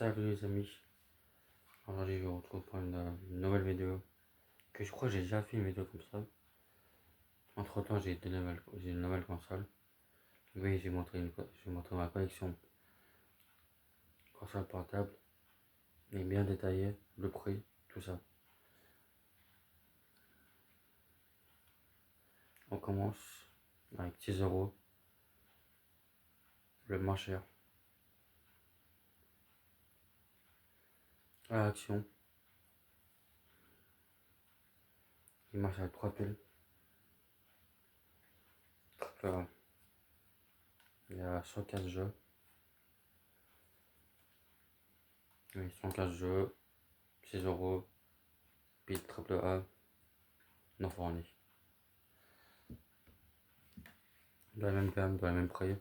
Salut les amis, aujourd'hui je vous retrouve pour une nouvelle vidéo que je crois que j'ai déjà fait une vidéo comme ça. Entre temps j'ai une nouvelle console. Oui, j'ai montré ma collection console portable et bien détaillé, le prix, tout ça. On commence avec 6 €, le moins cher. À l'action, il marche avec 3 piles. Voilà. Il y a 115 jeux. Oui, 115 jeux, 6 €, pile triple A, non fourni. De la même gamme, de la même prix.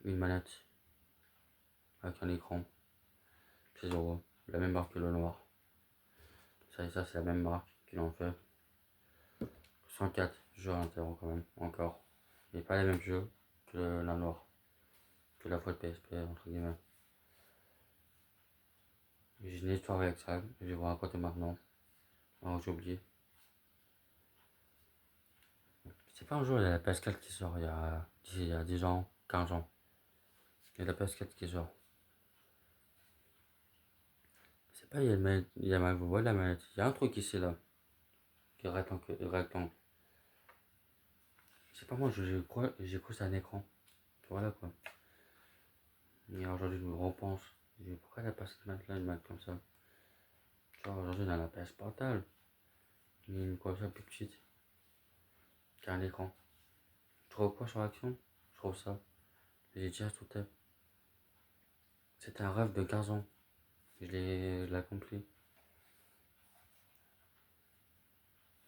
Une manette avec un écran, 6 €, la même marque que le noir. Ça c'est la même marque qui l'ont fait. 104 jeux à l'intérieur quand même, encore. Mais pas les mêmes jeux que la noire, que la fois de PSP entre guillemets. J'ai une histoire avec ça, je vais vous raconter maintenant. Alors j'ai oublié. C'est pas un jour, il y a la PS4 qui sort, il y a 10 ans, 15 ans. Il y a la PS4 qui sort. C'est pas, il y a ma voix, la manette. Il y a un truc ici là, qui est rectangle. C'est pas moi, j'ai cru que c'est un écran. Voilà quoi. Et aujourd'hui, je me repense. Je dis, pourquoi la PS maintenant une Mac comme ça? Genre, aujourd'hui, dans la PS portable, il y a une console plus petite, qui a un écran. Je trouve quoi sur Action? Je trouve ça. J'ai déjà tout fait. C'était un rêve de 15 ans. Je l'ai accompli.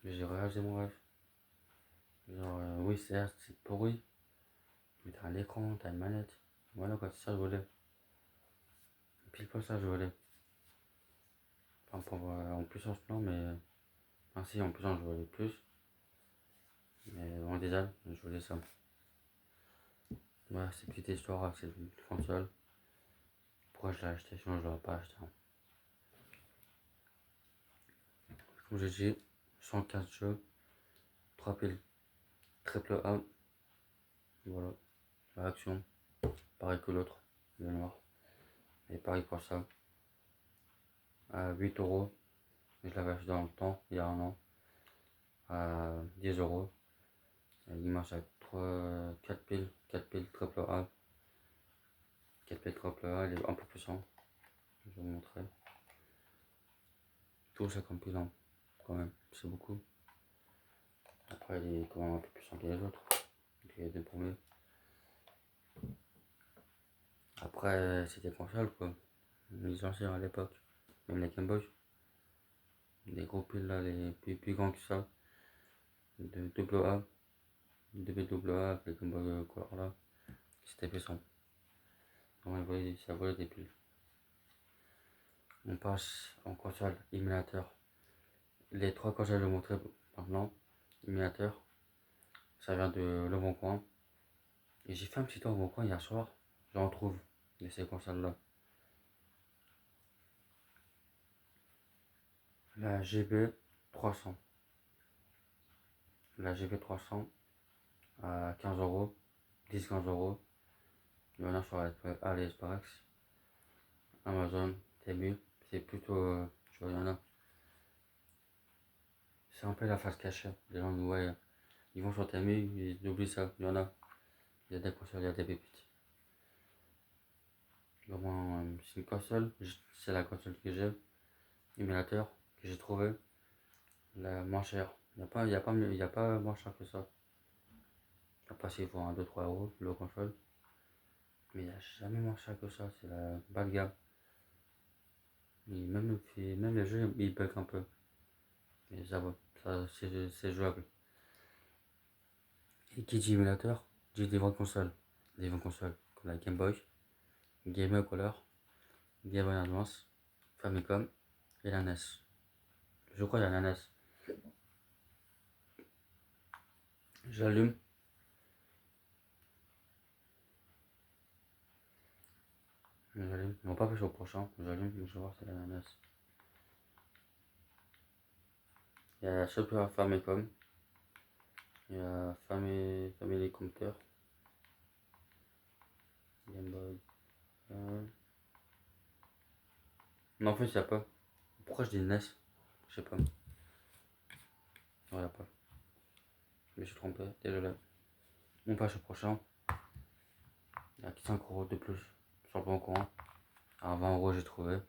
J'ai réalisé mon rêve. Genre, oui, certes, c'est pourri. Mais t'as un écran, t'as une manette. Voilà quoi, c'est ça que je voulais. Pile pas ça que je voulais. Enfin, en puissance, non, mais. Enfin, si, en puissance, je voulais plus. Mais en design, je voulais ça. Voilà, c'est une petite histoire avec cette console. Pourquoi je l'ai acheté, sinon je l'aurais pas acheté. Comme j'ai dit, 115 jeux, 3 piles, triple A. Voilà, la action, pareil que l'autre, le noir. Et pareil pour ça, à 8 €. Je l'avais acheté dans le temps, il y a un an, à 10 €. Il marche avec 4 piles triple A. 4 piles triple A, il est un peu puissant. Je vais vous montrer. Tout ça comme pile, quand même, c'est beaucoup. Après, il est quand même un peu puissant que les autres. Il est des premiers. Après, c'était console quoi. Les anciens à l'époque, même les Game Boy. Des gros piles là, les plus grands que ça. De double A, de double A avec les Game Boy Color là. C'était puissant. Donc, ça volait des piles. On passe en console émulateur. Les trois consoles que je vais montrer maintenant. Émulateur. Ça vient de Le Bon Coin. Et j'ai fait un petit tour au Bon Coin hier soir. J'en trouve de ces consoles là. La GB 300. La GB 300 à 15 €, 10-15 €. Il y en a sur AliExpress, Amazon, Temu. C'est plutôt. Tu vois, il y en a. C'est un peu la face cachée. Les gens nous voient. Ils vont sur Temu, ils oublient ça. Il y en a. Il y a des consoles, il y a des pépites. Vraiment, c'est une console. C'est la console que j'ai. Émulateur que j'ai trouvé. La moins chère. Il y a pas moins cher que ça. Après, s'il faut 2-3 € le console. Mais il n'y a jamais moins cher que ça. C'est la bas de gamme. Et même les jeux, ils bug un peu. Mais ça va. C'est jouable. Et qui dit émulateur, dit des vraies consoles. Des vraies consoles comme la Game Boy, Game Boy Color, Game Boy Advance, Famicom et la NES. Je crois qu'il y a la NES. J'allume. J'allume. Ils m'ont pas fait au prochain. J'allume, je vais voir si c'est l'ananas. Il y a Super Famicom. Il y a Family Computer. Game Boy. Non, en fait, il n'y a pas. Pourquoi je dis NES? Je sais pas. Non, il n'y a pas. Je me suis trompé. Désolé. On passe au prochain. Il y a 5 € de plus sur le bon coin. À 20 € j'ai trouvé.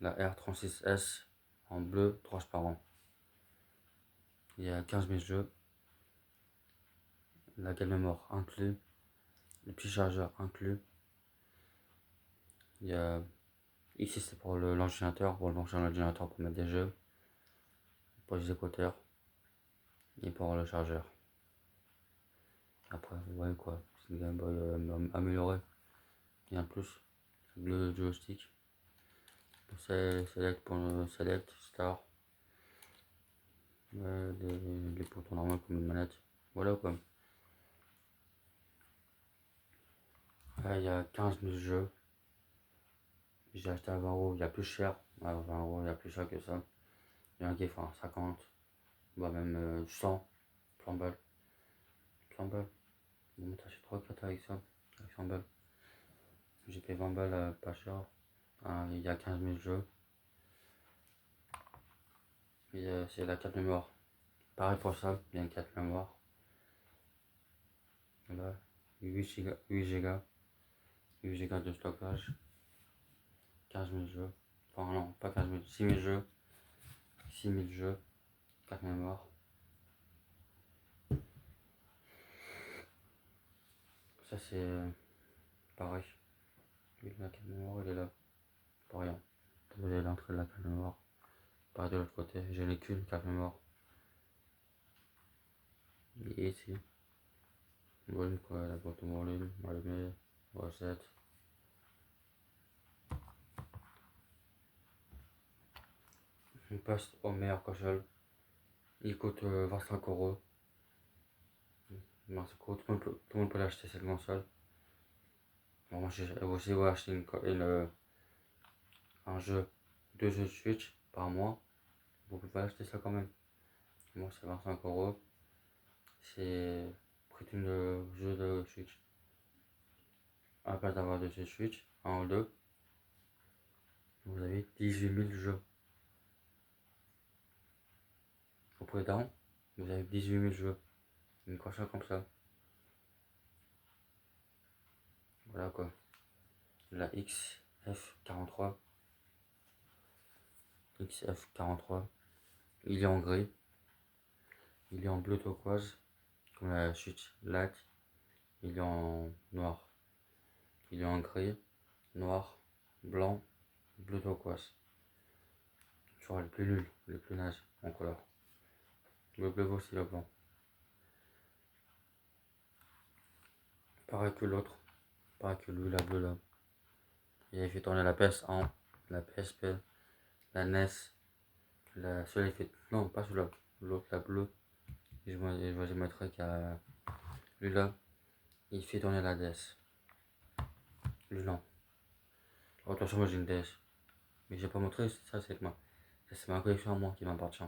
La R36S en bleu transparent. Il y a 15 000 jeux. La carte mémoire inclus. Le petit chargeur inclus. Il y a ici c'est pour l'ordinateur, pour brancher l'ordinateur pour mettre des jeux, pour les écouteurs et pour le chargeur. Après vous voyez quoi, c'est une Game Boy amélioré. Il y a un plus, le joystick. Select pour le select, star. Les boutons normaux comme une manette. Voilà quoi. Là il y a 15 000 jeux. J'ai acheté à 20 €, il y a plus cher. À 20 €, il y a plus cher que ça. Il y en a qui font 50, bah même 100, 100 balles. 100 balles. Bon, t'achètes 3-4 avec ça, avec 100 balles. J'ai payé 20 balles pas cher. Il y a 15 000 jeux. C'est la carte mémoire. Pareil pour ça, il y a une carte mémoire. Voilà, 8 Go, 8 Go de stockage. 15 000 jeux. Enfin non, pas 15 000, 6 000 jeux. 6 000 jeux. Carte mémoire. Ça c'est pareil. La carte mémoire, il est là. Pour rien. Vous avez l'entrée de la carte mémoire. Pareil de l'autre côté, j'ai les qu'une carte mémoire. Et ici. Volume quoi, la boîte de volume, allumée, recette. On passe au meilleur console. Il coûte 25 €. Non, tout le monde peut l'acheter cette console. Bon, moi j'ai aussi acheté un jeu, 2 jeux de Switch par mois. Vous pouvez acheter ça quand même. Moi c'est 25 €. C'est prix de jeu de Switch. À la place d'avoir 2 jeux de Switch, un ou deux, vous avez 18 000 jeux. Vous pouvez down, vous avez 18 000 jeux. Une console comme ça. Voilà quoi. La XF43. XF43. Il est en gris. Il est en bleu turquoise. Comme la Switch Lite. Il est en noir. Il est en gris, noir, blanc, bleu turquoise. Sur le plus nul, le plus naze en couleur. Le bleu aussi le blanc. Pareil que l'autre. Pareil que lui, la bleue là. Il a fait tourner la PS1, la PSP, la NES. Celui-là il fait. Non, pas celui-là. L'autre, la bleue. Et je vous mettrai qu'il y a. Lui là, il fait tourner la DS. Lui non. Oh, attention, moi j'ai une DS. Mais j'ai pas montré, ça c'est moi. C'est ma collection à moi qui m'appartient.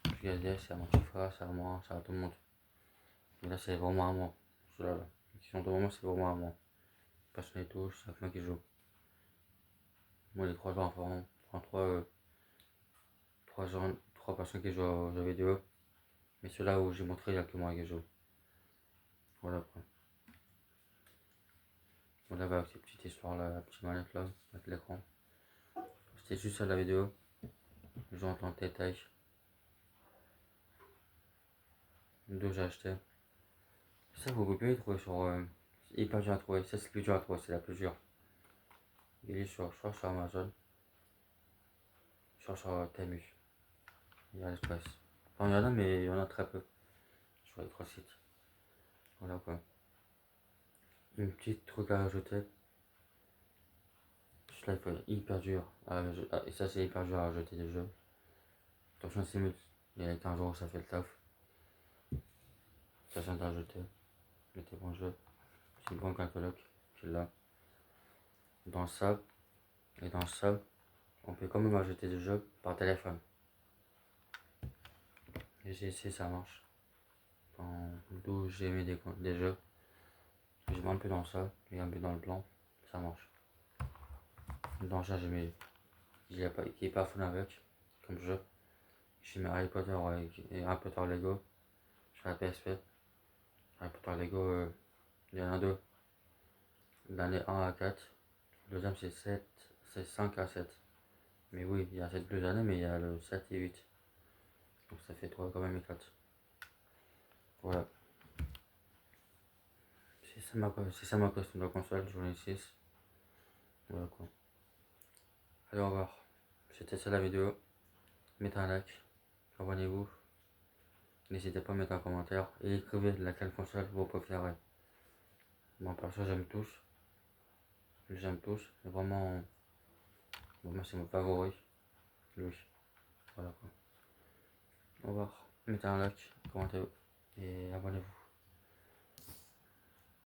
Puis la DS, c'est à mon petit frère, c'est à moi, c'est à tout le monde. Mais là, c'est vraiment à moi. Ceux-là, là. Qui sont devant moi, c'est vraiment à moi. Personne ne touche, c'est moi qui joue. Moi, les 3 enfants, enfin, trois personnes qui jouent aux jeux vidéo. Mais ceux-là où j'ai montré, il n'y a que moi qui joue. Voilà quoi. Voilà, avec cette petite histoire là, la petite manette là, avec l'écran. C'était juste ça la vidéo. Je rentre en détail. Deux j'ai acheté. Ça, vous pouvez trouver sur. C'est hyper dur à trouver. Ça, c'est le plus dur à trouver, c'est la plus dure. Il est sur Amazon. Sur Temu. Il y a l'Express. Enfin, il y en a, mais il y en a très peu. Sur les 3 sites. Voilà quoi. Une petite truc à rajouter. Celui-là, il faut hyper dur. Et ça, c'est hyper dur à rajouter des jeux. Attention, Simul. Il y a 15 € ça fait le taf. Ça vient d'ajouter. Mettez bon jeu. C'est une bonne catalogue. qui est là, dans ça, et dans ça, on peut quand même ajouter des jeux par téléphone. Et j'ai essayé, ça marche. D'où j'ai mis des jeux. Je mets un peu dans ça, et un peu dans le blanc, ça marche. Dans ça, j'ai mis qui est pas fun avec, comme jeu. J'ai mis Harry Potter et Harry Potter Lego sur la PSP. Harry Potter Lego, il y en a deux. L'année 1 à 4. Le deuxième c'est 5 à 7. Mais oui, il y a cette deux années, mais il y a le 7 et 8. Donc ça fait 3 quand même et 4. Voilà. C'est ça ma question de la console, journée 6. Voilà quoi. Allez, au revoir. C'était ça la vidéo. Mettez un like, abonnez-vous. N'hésitez pas à mettre un commentaire et écrivez laquelle console vous préférez. Moi perso j'aime tous. J'aime tous. Mais vraiment, moi c'est mon favori. Lui. Voilà quoi. Au revoir. Mettez un like, commentez et abonnez-vous.